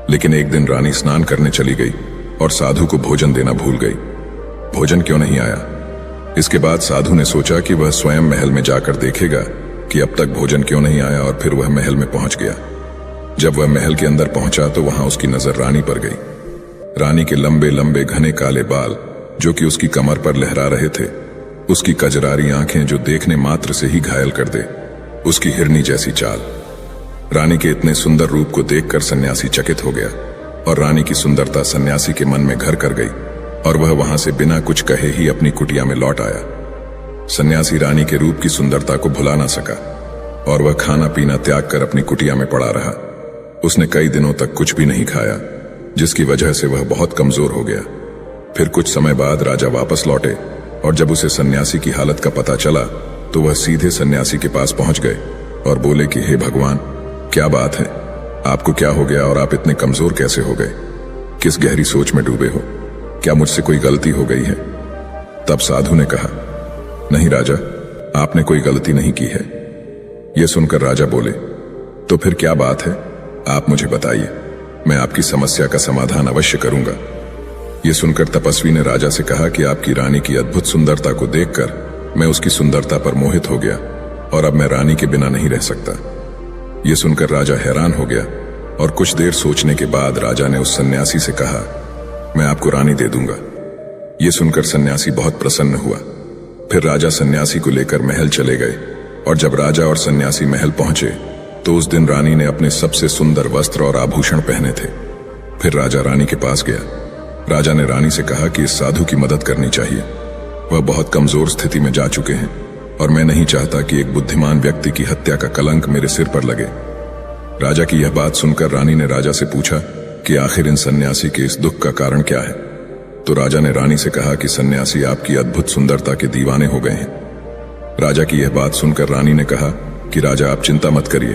लेकिन एक दिन रानी स्नान करने चली गई और साधु को भोजन देना भूल गई। भोजन क्यों नहीं आया? इसके बाद साधु ने सोचा कि वह स्वयं महल में जाकर देखेगा कि अब तक भोजन क्यों नहीं आया, और फिर वह महल में पहुंच गया। जब वह महल के अंदर पहुंचा तो वहां उसकी नजर रानी पर गई। रानी के लंबे लंबे घने काले बाल जो कि उसकी कमर पर लहरा रहे थे, उसकी कजरारी आंखें जो देखने मात्र से ही घायल कर दे, उसकी हिरनी जैसी चाल। रानी के इतने सुंदर रूप को देखकर सन्यासी चकित हो गया और रानी की सुंदरता सन्यासी के मन में घर कर गई और वह वहां से बिना कुछ कहे ही अपनी कुटिया में लौट आया। सन्यासी रानी के रूप की सुंदरता को भुला ना सका और वह खाना पीना त्याग कर अपनी कुटिया में पड़ा रहा। उसने कई दिनों तक कुछ भी नहीं खाया, जिसकी वजह से वह बहुत कमजोर हो गया। फिर कुछ समय बाद राजा वापस लौटे और जब उसे सन्यासी की हालत का पता चला तो वह सीधे सन्यासी के पास पहुंच गए और बोले कि हे भगवान, क्या बात है, आपको क्या हो गया और आप इतने कमजोर कैसे हो गए? किस गहरी सोच में डूबे हो? क्या मुझसे कोई गलती हो गई है? तब साधु ने कहा, नहीं राजा, आपने कोई गलती नहीं की है। यह सुनकर राजा बोले, तो फिर क्या बात है, आप मुझे बताइए, मैं आपकी समस्या का समाधान अवश्य करूंगा। यह सुनकर तपस्वी ने राजा से कहा कि आपकी रानी की अद्भुत सुंदरता को देखकर मैं उसकी सुंदरता पर मोहित हो गया और अब मैं रानी के बिना नहीं रह सकता। यह सुनकर राजा हैरान हो गया और कुछ देर सोचने के बाद राजा ने उस सन्यासी से कहा, मैं आपको रानी दे दूंगा। यह सुनकर सन्यासी बहुत प्रसन्न हुआ। फिर राजा सन्यासी को लेकर महल चले गए और जब राजा और सन्यासी महल पहुंचे तो उस दिन रानी ने अपने सबसे सुंदर वस्त्र और आभूषण पहने थे। फिर राजा रानी के पास गया। राजा ने रानी से कहा कि इस साधु की मदद करनी चाहिए, वह बहुत कमजोर स्थिति में जा चुके हैं और मैं नहीं चाहता कि एक बुद्धिमान व्यक्ति की हत्या का कलंक मेरे सिर पर लगे। राजा की यह बात सुनकर रानी ने राजा से पूछा कि आखिर इन सन्यासी के इस दुख का कारण क्या है। तो राजा ने रानी से कहा कि सन्यासी आपकी अद्भुत सुंदरता के दीवाने हो गए हैं। राजा की यह बात सुनकर रानी ने कहा कि राजा, आप चिंता मत करिए,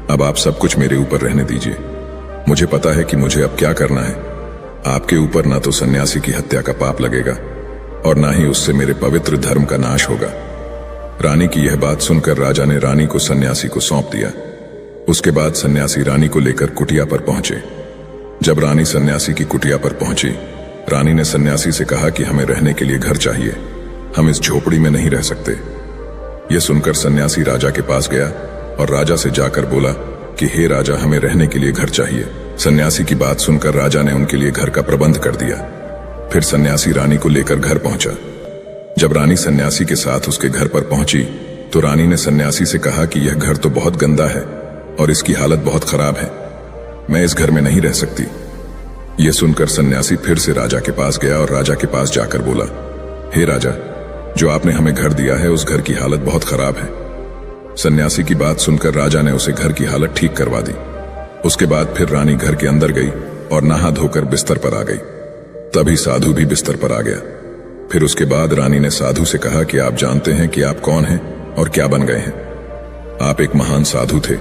अब आप सब कुछ मेरे ऊपर रहने दीजिए। मुझे पता है कि मुझे अब क्या करना है। आपके ऊपर ना तो सन्यासी की हत्या का पाप लगेगा और ना ही उससे मेरे पवित्र धर्म का नाश होगा। रानी की यह बात सुनकर राजा ने रानी को सन्यासी को सौंप दिया। उसके बाद सन्यासी रानी को लेकर कुटिया पर पहुंचे। जब रानी सन्यासी की कुटिया पर पहुंची, रानी ने सन्यासी से कहा कि हमें रहने के लिए घर चाहिए, हम इस झोपड़ी में नहीं रह सकते। यह सुनकर सन्यासी राजा के पास गया और राजा से जाकर बोला कि हे राजा, हमें रहने के लिए घर चाहिए। सन्यासी की बात सुनकर राजा ने उनके लिए घर का प्रबंध कर दिया। फिर सन्यासी रानी को लेकर घर पहुंचा। जब रानी सन्यासी के साथ उसके घर पर पहुंची तो रानी ने सन्यासी से कहा कि यह घर तो बहुत गंदा है और इसकी हालत बहुत खराब है, मैं इस घर में नहीं रह सकती। यह सुनकर सन्यासी फिर से राजा के पास गया और राजा के पास जाकर बोला, हे राजा, जो आपने हमें घर दिया है उस घर की हालत बहुत खराब है। सन्यासी की बात सुनकर राजा ने उसे घर की हालत ठीक करवा दी। उसके बाद फिर रानी घर के अंदर गई और नहा धोकर बिस्तर पर आ गई। तभी साधु भी बिस्तर पर आ गया। फिर उसके बाद रानी ने साधु से कहा कि आप जानते हैं कि आप कौन हैं और क्या बन गए हैं। आप एक महान साधु थे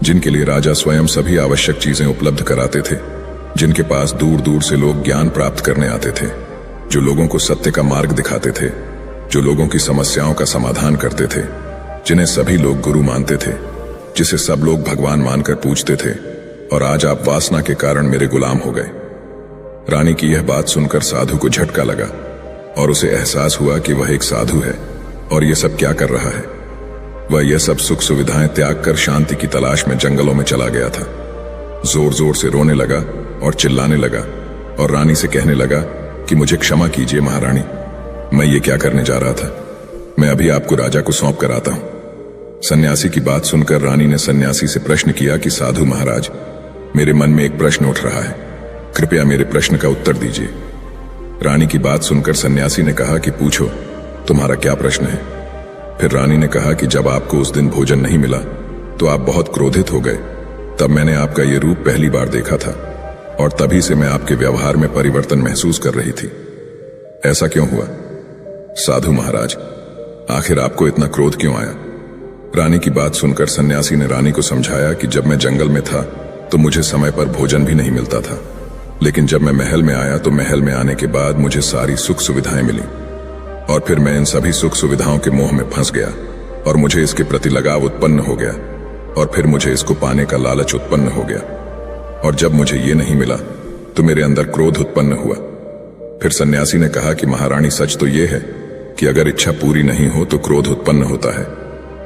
जिनके लिए राजा स्वयं सभी आवश्यक चीजें उपलब्ध कराते थे, जिनके पास दूर दूर से लोग ज्ञान प्राप्त करने आते थे, जो लोगों को सत्य का मार्ग दिखाते थे, जो लोगों की समस्याओं का समाधान करते थे, जिन्हें सभी लोग गुरु मानते थे, जिसे सब लोग भगवान मानकर पूजते थे, और आज आप वासना के कारण मेरे गुलाम हो गए। रानी की यह बात सुनकर साधु को झटका लगा और उसे एहसास हुआ कि वह एक साधु है और यह सब क्या कर रहा है। वह यह सब सुख सुविधाएं त्याग कर शांति की तलाश में जंगलों में चला गया था। जोर जोर से रोने लगा और चिल्लाने लगा और रानी से कहने लगा कि मुझे क्षमा कीजिए महारानी, मैं ये क्या करने जा रहा था, मैं अभी आपको राजा को सौंप कर आता हूं। सन्यासी की बात सुनकर रानी ने सन्यासी से प्रश्न किया कि साधु महाराज, मेरे मन में एक प्रश्न उठ रहा है, कृपया मेरे प्रश्न का उत्तर दीजिए। रानी की बात सुनकर सन्यासी ने कहा कि पूछो, तुम्हारा क्या प्रश्न है। फिर रानी ने कहा कि जब आपको उस दिन भोजन नहीं मिला तो आप बहुत क्रोधित हो गए। तब मैंने आपका ये रूप पहली बार देखा था और तभी से मैं आपके व्यवहार में परिवर्तन महसूस कर रही थी। ऐसा क्यों हुआ? साधु महाराज, आखिर आपको इतना क्रोध क्यों आया? रानी की बात सुनकर सन्यासी ने रानी को समझाया कि जब मैं जंगल में था तो मुझे समय पर भोजन भी नहीं मिलता था, लेकिन जब मैं महल में आया तो महल में आने के बाद मुझे सारी सुख सुविधाएं मिली और फिर मैं इन सभी सुख सुविधाओं के मोह में फंस गया और मुझे इसके प्रति लगाव उत्पन्न हो गया और फिर मुझे इसको पाने का लालच उत्पन्न हो गया और जब मुझे ये नहीं मिला तो मेरे अंदर क्रोध उत्पन्न हुआ। फिर सन्यासी ने कहा कि महारानी, सच तो ये है कि अगर इच्छा पूरी नहीं हो तो क्रोध उत्पन्न होता है,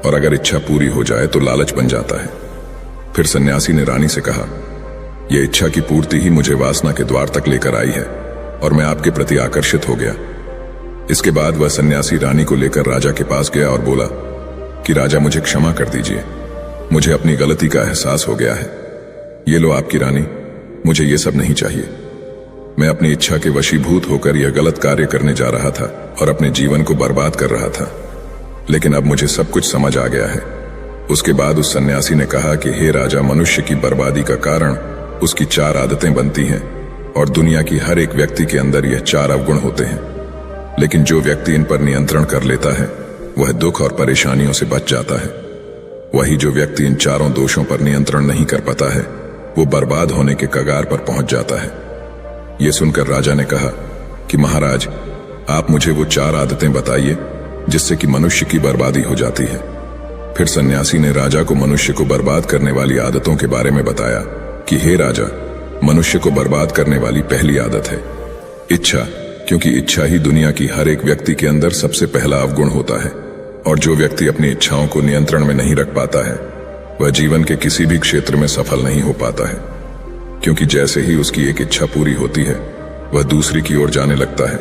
और अगर इच्छा पूरी हो जाए तो लालच बन जाता है। फिर सन्यासी ने रानी से कहा, यह इच्छा की पूर्ति ही मुझे वासना के द्वार तक लेकर आई है और मैं आपके प्रति आकर्षित हो गया। इसके बाद वह सन्यासी रानी को लेकर राजा के पास गया और बोला कि राजा, मुझे क्षमा कर दीजिए, मुझे अपनी गलती का एहसास हो गया है। ये लो आपकी रानी, मुझे ये सब नहीं चाहिए। मैं अपनी इच्छा के वशीभूत होकर यह गलत कार्य करने जा रहा था और अपने जीवन को बर्बाद कर रहा था, लेकिन अब मुझे सब कुछ समझ आ गया है। उसके बाद उस सन्यासी ने कहा कि हे राजा, मनुष्य की बर्बादी का कारण उसकी 4 आदतें बनती हैं और दुनिया की हर एक व्यक्ति के अंदर यह 4 अवगुण होते हैं, लेकिन जो व्यक्ति इन पर नियंत्रण कर लेता है वह दुख और परेशानियों से बच जाता है। वही जो व्यक्ति इन 4 दोषों पर नियंत्रण नहीं कर पाता है वो बर्बाद होने के कगार पर पहुंच जाता है। यह सुनकर राजा ने कहा कि महाराज, आप मुझे वो 4 आदतें बताइए जिससे कि मनुष्य की बर्बादी हो जाती है। फिर सन्यासी ने राजा को मनुष्य को बर्बाद करने वाली आदतों के बारे में बताया कि हे राजा, मनुष्य को बर्बाद करने वाली पहली आदत है इच्छा, क्योंकि इच्छा ही दुनिया की हर एक व्यक्ति के अंदर सबसे पहला अवगुण होता है, और जो व्यक्ति अपनी इच्छाओं को नियंत्रण में नहीं रख पाता है वह जीवन के किसी भी क्षेत्र में सफल नहीं हो पाता है, क्योंकि जैसे ही उसकी एक इच्छा पूरी होती है वह दूसरी की ओर जाने लगता है,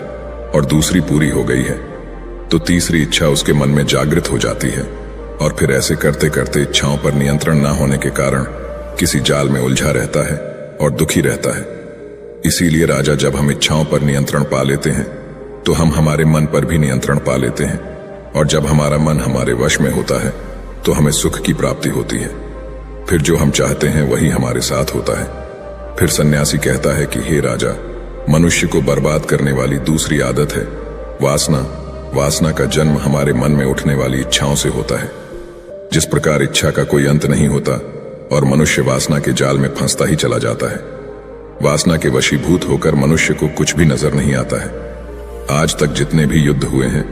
और दूसरी पूरी हो गई है तो तीसरी इच्छा उसके मन में जागृत हो जाती है, और फिर ऐसे करते करते इच्छाओं पर नियंत्रण न होने के कारण किसी जाल में उलझा रहता है और दुखी रहता है। इसीलिए राजा, जब हम इच्छाओं पर नियंत्रण पा लेते हैं तो हम हमारे मन पर भी नियंत्रण पा लेते हैं, और जब हमारा मन हमारे वश में होता है तो हमें सुख की प्राप्ति होती है। फिर जो हम चाहते हैं वही हमारे साथ होता है। फिर सन्यासी कहता है कि हे राजा, मनुष्य को बर्बाद करने वाली दूसरी आदत है वासना। वासना का जन्म हमारे मन में उठने वाली इच्छाओं से होता है। जिस प्रकार इच्छा का कोई अंत नहीं होता और मनुष्य वासना के जाल में फंसता ही चला जाता है, वासना के वशीभूत होकर मनुष्य को कुछ भी नजर नहीं आता है। आज तक जितने भी युद्ध हुए हैं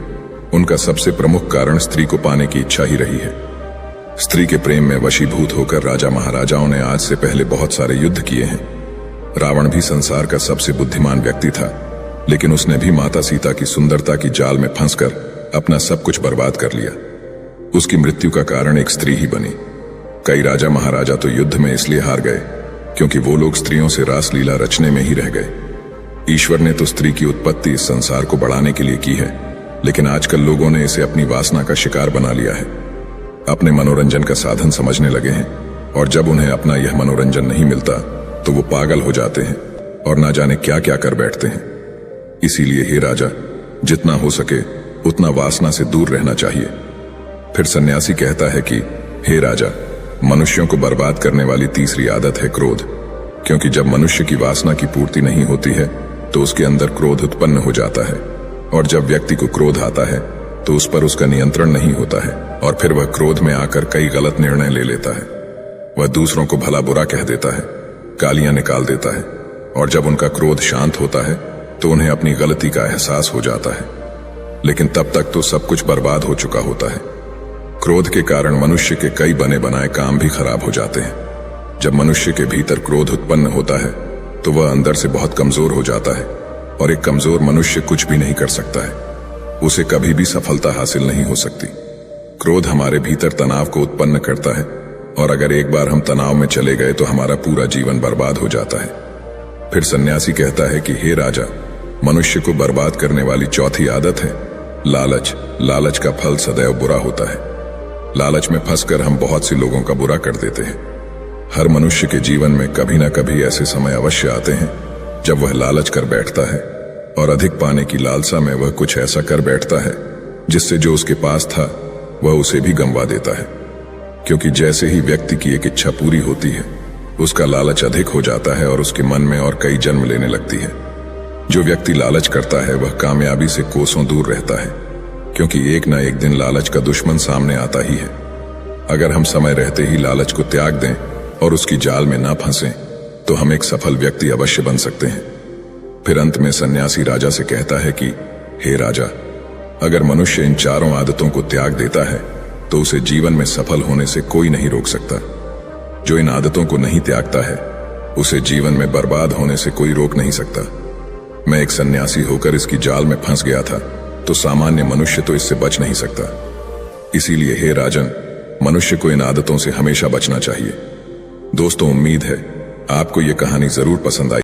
उनका सबसे प्रमुख कारण स्त्री को पाने की इच्छा ही रही है। स्त्री के प्रेम में वशीभूत होकर राजा महाराजाओं ने आज से पहले बहुत सारे युद्ध किए हैं। रावण भी संसार का सबसे बुद्धिमान व्यक्ति था, लेकिन उसने भी माता सीता की सुंदरता की जाल में फंसकर अपना सब कुछ बर्बाद कर लिया। उसकी मृत्यु का कारण एक स्त्री ही बनी। कई राजा महाराजा तो युद्ध में इसलिए हार गए क्योंकि वो लोग स्त्रियों से रासलीला रचने में ही रह गए। ईश्वर ने तो स्त्री की उत्पत्ति इस संसार को बढ़ाने के लिए की है, लेकिन आजकल लोगों ने इसे अपनी वासना का शिकार बना लिया है, अपने मनोरंजन का साधन समझने लगे हैं, और जब उन्हें अपना यह मनोरंजन नहीं मिलता तो वो पागल हो जाते हैं और ना जाने क्या क्या कर बैठते हैं। इसीलिए हे राजा, जितना हो सके उतना वासना से दूर रहना चाहिए। फिर सन्यासी कहता है कि हे राजा, मनुष्यों को बर्बाद करने वाली तीसरी आदत है क्रोध, क्योंकि जब मनुष्य की वासना की पूर्ति नहीं होती है तो उसके अंदर क्रोध उत्पन्न हो जाता है, और जब व्यक्ति को क्रोध आता है तो उस पर उसका नियंत्रण नहीं होता है, और फिर वह क्रोध में आकर कई गलत निर्णय ले लेता है। वह दूसरों को भला बुरा कह देता है, गालियां निकाल देता है, और जब उनका क्रोध शांत होता है तो उन्हें अपनी गलती का एहसास हो जाता है, लेकिन तब तक तो सब कुछ बर्बाद हो चुका होता है। क्रोध के कारण मनुष्य के कई बने बनाए काम भी खराब हो जाते हैं। जब मनुष्य के भीतर क्रोध उत्पन्न होता है तो वह अंदर से बहुत कमजोर हो जाता है, और एक कमजोर मनुष्य कुछ भी नहीं कर सकता है, उसे कभी भी सफलता हासिल नहीं हो सकती। क्रोध हमारे भीतर तनाव को उत्पन्न करता है, और अगर एक बार हम तनाव में चले गए तो हमारा पूरा जीवन बर्बाद हो जाता है। फिर सन्यासी कहता है कि हे राजा, मनुष्य को बर्बाद करने वाली चौथी आदत है लालच। लालच का फल सदैव बुरा होता है। लालच में फंसकर हम बहुत सी लोगों का बुरा कर देते हैं। हर मनुष्य के जीवन में कभी ना कभी ऐसे समय अवश्य आते हैं जब वह लालच कर बैठता है, और अधिक पाने की लालसा में वह कुछ ऐसा कर बैठता है जिससे जो उसके पास था वह उसे भी गंवा देता है। क्योंकि जैसे ही व्यक्ति की एक इच्छा पूरी होती है उसका लालच अधिक हो जाता है और उसके मन में और कई जन्म लेने लगती है। जो व्यक्ति लालच करता है वह कामयाबी से कोसों दूर रहता है, क्योंकि एक ना एक दिन लालच का दुश्मन सामने आता ही है। अगर हम समय रहते ही लालच को त्याग दें और उसकी जाल में ना फंसें तो हम एक सफल व्यक्ति अवश्य बन सकते हैं। फिर अंत में सन्यासी राजा से कहता है कि हे राजा, अगर मनुष्य इन 4 आदतों को त्याग देता है तो उसे जीवन में सफल होने से कोई नहीं रोक सकता। जो इन आदतों को नहीं त्यागता है उसे जीवन में बर्बाद होने से कोई रोक नहीं सकता। मैं एक सन्यासी होकर इसकी जाल में फंस गया था, तो सामान्य मनुष्य तो इससे बच नहीं सकता। इसीलिए हे राजन, मनुष्य को इन आदतों से हमेशा बचना चाहिए। दोस्तों, उम्मीद है आपको ये कहानी जरूर पसंद आई।